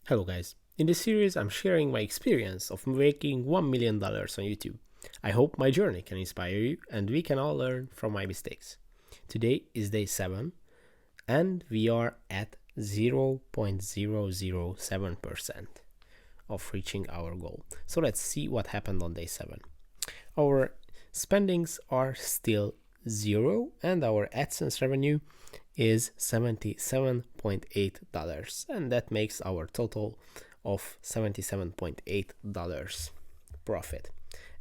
Hello guys, in this series I'm sharing my experience of making $1 million on YouTube. I hope my journey can inspire you and we can all learn from my mistakes. Today is day 7 and we are at 0.007% of reaching our goal. So let's see what happened on day 7. Our spendings are still 0 and our AdSense revenue is $77.8, and that makes our total of $77.8 profit.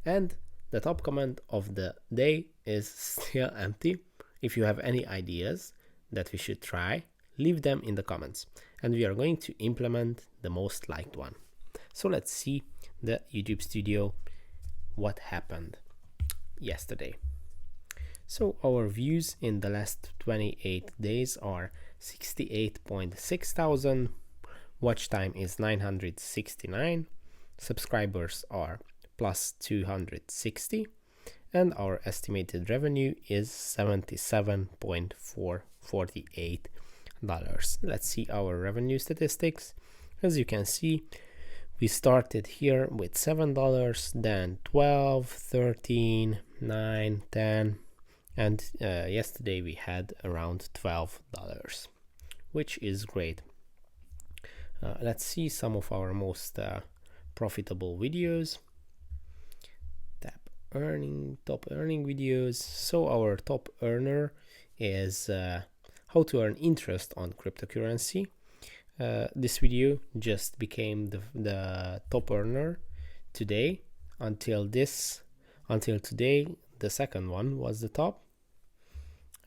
And the top comment of the day is still empty. If you have any ideas that we should try, leave them in the comments and we are going to implement the most liked one. So let's see the YouTube Studio, what happened yesterday. So our views in the last 28 days are 68.6 thousand, watch time is 969, subscribers are plus 260, and our estimated revenue is $77.448. Let's see our revenue statistics. As you can see, we started here with $7, then 12, 13, 9, 10, and yesterday we had around $12, which is great. Let's see some of our most profitable videos. Tap top earning videos. So our top earner is how to earn interest on cryptocurrency. This video just became the top earner today. Until today, the second one was the top.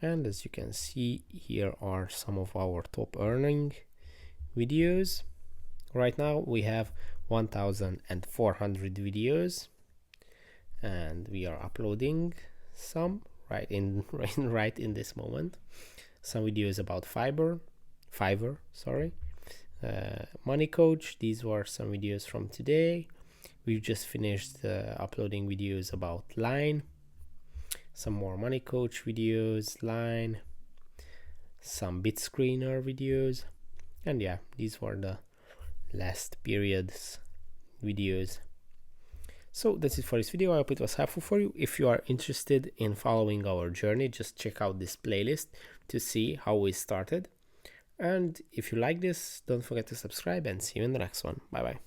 And as you can see, here are some of our top earning videos. Right now we have 1,400 videos and we are uploading some right in this moment. Some videos about Fiverr, Money Coach. These were some videos from today. We've just finished uploading videos about Line. Some more Money Coach videos, Line, some Bit Screener videos, and yeah, these were the last period's videos. So that's it for this video. I hope it was helpful for you. If you are interested in following our journey, just check out this playlist to see how we started. And if you like this, don't forget to subscribe and see you in the next one. Bye bye.